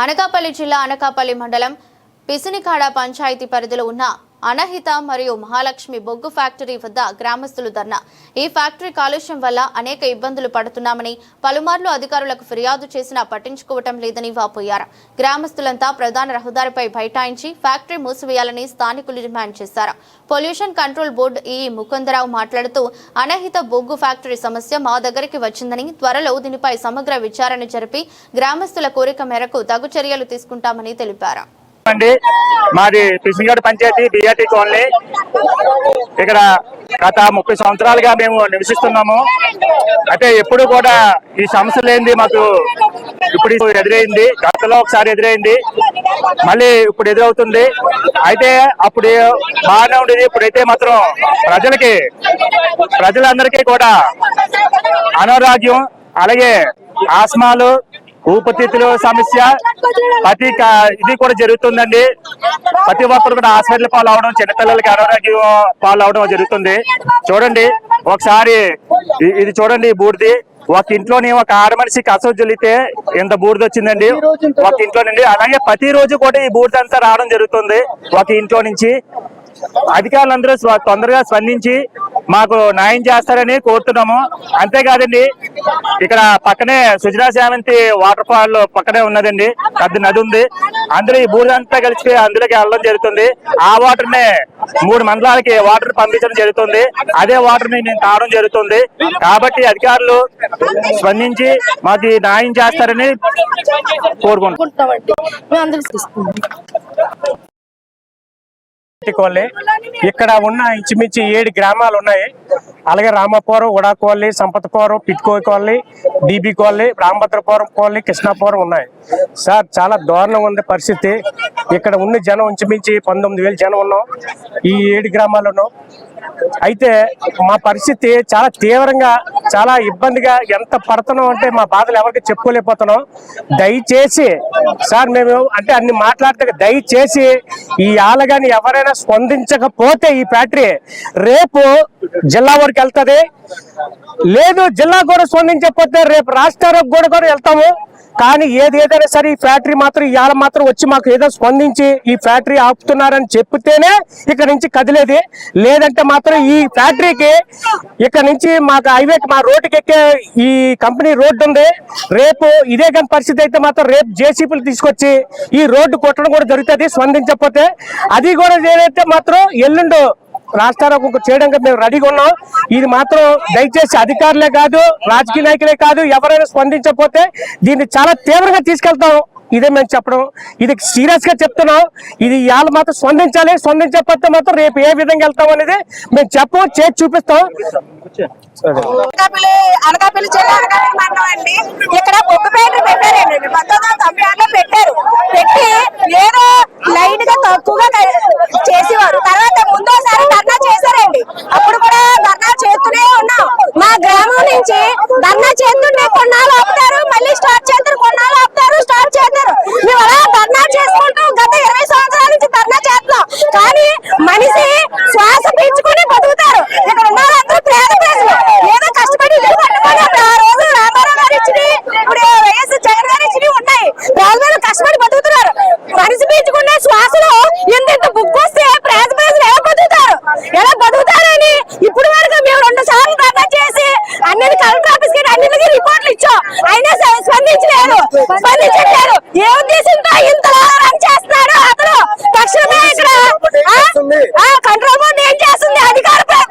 అనకాపల్లి జిల్లా అనకాపల్లి మండలం పిసినికాడ పంచాయతీ పరిధిలో ఉన్న అనహిత మరియు మహాలక్ష్మి బొగ్గు ఫ్యాక్టరీ వద్ద గ్రామస్తులు ధర్నా. ఈ ఫ్యాక్టరీ కాలుష్యం వల్ల అనేక ఇబ్బందులు పడుతున్నామని పలుమార్లు అధికారులకు ఫిర్యాదు చేసినా పట్టించుకోవటం లేదని వాపోయారు. గ్రామస్తులంతా ప్రధాన రహదారిపై బైఠాయించి ఫ్యాక్టరీ మూసివేయాలని స్థానికులు డిమాండ్ చేశారు. పొల్యూషన్ కంట్రోల్ బోర్డు ఈ ముకుందరావు మాట్లాడుతూ అనహిత బొగ్గు ఫ్యాక్టరీ సమస్య మా దగ్గరికి వచ్చిందని, త్వరలో దీనిపై సమగ్ర విచారణ జరిపి గ్రామస్తుల కోరిక మేరకు తగు చర్యలు తీసుకుంటామని తెలిపారు. మాది పిసినికాడ పంచాయతీ బిఆర్టీ కాలనీ. ఇక్కడ గత 30 సంవత్సరాలుగా మేము నివసిస్తున్నాము. అయితే ఎప్పుడు కూడా ఈ సమస్య లేనిది మాకు ఇప్పుడు ఎదురైంది. గతంలో ఒకసారి ఎదురైంది, మళ్ళీ ఇప్పుడు ఎదురవుతుంది. అయితే అప్పుడు బాగానే ఉండేది. ఇప్పుడైతే మాత్రం ప్రజలందరికీ కూడా అనారోగ్యం, అలాగే ఆస్మాలు, ఊపిరితిత్తుల సమస్య ఇది కూడా జరుగుతుందండి. ప్రతి ఒక్కరు కూడా హాస్పిటల్ పాలు అవడం, చిన్నపిల్లలకి అనారోగ్యం పాలు అవడం జరుగుతుంది. చూడండి ఒకసారి ఇది చూడండి, బూడిది ఒక ఇంట్లోని ఒక ఆడ మనిషికి అసౌజలితే ఎంత బూడిద వచ్చిందండి ఒక ఇంట్లో నుండి. అలాగే ప్రతిరోజు కూడా ఈ బూడిద అంతా రావడం జరుగుతుంది ఒక ఇంట్లో నుంచి. అధికారులందరూ తొందరగా స్పందించి మాకు న్యాయం చేస్తారని కోరుతున్నాము. అంతేకాదండి, ఇక్కడ పక్కనే సుజనా శామంతి వాటర్ ఫాల్ పక్కనే ఉన్నదండి, పెద్ద నది ఉంది. అందులో ఈ బూడిదంతా కలిసి అందులోకి వెళ్ళడం జరుగుతుంది. ఆ వాటర్ నే 3 మండలాలకి వాటర్ పంపించడం జరుగుతుంది. అదే వాటర్ ని నేను తాగడం జరుగుతుంది. కాబట్టి అధికారులు స్పందించి మాకు న్యాయం చేస్తారని కోరుకుంటున్నాం. ఇక్కడ ఉన్న ఇంచుమించి 7 గ్రామాలు ఉన్నాయి. అలాగే Ramapuram, UDA colony, Sampathpuram, Pitco colony, DB colony, Ramabhadrapuram colony, Krishnapuram ఉన్నాయి. సార్ చాలా దారుణంగా ఉంది పరిస్థితి. ఇక్కడ ఉన్న జనం ఇంచుమించి 19,000 జనం ఉన్నాం ఈ 7 గ్రామాలను. అయితే మా పరిస్థితి చాలా తీవ్రంగా, చాలా ఇబ్బందిగా ఎంత పడుతున్నాం అంటే మా బాధలు ఎవరికి చెప్పుకోలేకపోతున్నాం. దయచేసి సార్ మేము అంటే అన్ని మాట్లాడితే దయచేసి ఈ ఆలగాని ఎవరైనా స్పందించకపోతే ఈ ఫ్యాక్టరీ రేపు జిల్లా వరకు వెళ్తుంది. లేదు జిల్లా కూడా స్పందించకపోతే రేపు రాష్ట్రాలకు కూడా వెళ్తాము. కానీ ఏదైనా సరే ఈ ఫ్యాక్టరీ మాత్రం ఇవాళ మాత్రం వచ్చి మాకు ఏదో స్పందించి ఈ ఫ్యాక్టరీ ఆపుతున్నారని చెప్తేనే ఇక్కడ నుంచి కదిలేది. లేదంటే మాత్రం ఈ ఫ్యాక్టరీకి ఇక్కడ నుంచి మాకు హైవేకి, మా రోడ్డుకి ఎక్కే ఈ కంపెనీ రోడ్డు ఉంది. రేపు ఇదే కానీ పరిస్థితి అయితే మాత్రం రేపు జేసీబీలు తీసుకొచ్చి ఈ రోడ్డు కొట్టడం కూడా జరుగుతుంది స్పందించకపోతే. అది కూడా ఏదైతే మాత్రం ఎల్లుండో రాష్ట్రాలకు చేయడానికి మేము రెడీగా ఉన్నాం. ఇది మాత్రం దయచేసి అధికారులే కాదు, రాజకీయ నాయకులే కాదు, ఎవరైనా స్పందించకపోతే దీన్ని చాలా తీవ్రంగా తీసుకెళ్తాం. ఇదే మేము చెప్పడం, ఇది సీరియస్ గా చెప్తున్నాం. ఇది ఇవాళ మాత్రం స్పందించాలి. స్పందించకపోతే మాత్రం రేపు ఏ విధంగా వెళ్తాం అనేది మేము చేసి చూపిస్తాం. అనకాపల్లి జిల్లా అనకాపల్లి మండలం అండి. ఇక్కడ బొగ్గు ఫ్యాక్టరీ పెట్టారండి, 1996లో పెట్టారు. పెట్టి ఏదో లైట్ గా తక్కువగా చేసేవారు. తర్వాత ముందోసారి ధర్నా చేశారండి. అప్పుడు కూడా ధర్నా చేస్తూనే ఉన్నాం. మా గ్రామం నుంచి ధర్నా చేస్తుంటే కొన్నాళ్ళు ఆపుతారు, మళ్ళీ స్టార్ట్ చేస్తారు, కొన్నాళ్ళు ఆపుతారు, స్టార్ట్ చేస్తారు. మేము అలా ధర్నా చేసుకుంటూ గత 20 సంవత్సరాల నుంచి ధర్నా చేస్తున్నాం. కానీ మనిషి శ్వాస పీల్చుకుని బతుకుతారు. ఇక్కడ ఉన్న వాళ్ళందరూ పేద ప్రజలు, ఏదో కష్టపడి ఇల్లు కట్టుకొని ఆ రోజు రామారావు గారు ఇచ్చినవి, ఇప్పుడు వైఎస్ జగన్ గారు ఇచ్చినవి ఉన్నాయి. పేదలు కష్టపడి బతుకుతున్నారు. మనిషి పీల్చుకునే శ్వాసలో ఎంత బుగ్గు వస్తే ప్రజలు ఎలా బతుకుతారు, ఎలా బతుకుతారని ఇప్పుడు వరకు మేము 2 సార్లు ధర్నా చేసి అన్నిటి కలెక్టర్ ఆఫీస్ కి అన్నిటికీ రిపోర్ట్లు ఇచ్చాం. అయినా స్పందించలేరు. ఏ ఉద్దేశంతో ఇంతలా రన్ చేస్తున్నాడు అతను? తక్షణమే ఇక్కడ కంట్రోల్ బోర్డు ఏం చేస్తుంది?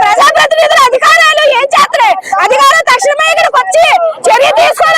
ప్రజాప్రతినిధులు, అధికారులు ఏం చేస్తున్నాయి? అధికారులు తక్షణమే ఇక్కడికి వచ్చి చర్య తీసుకోవాలి.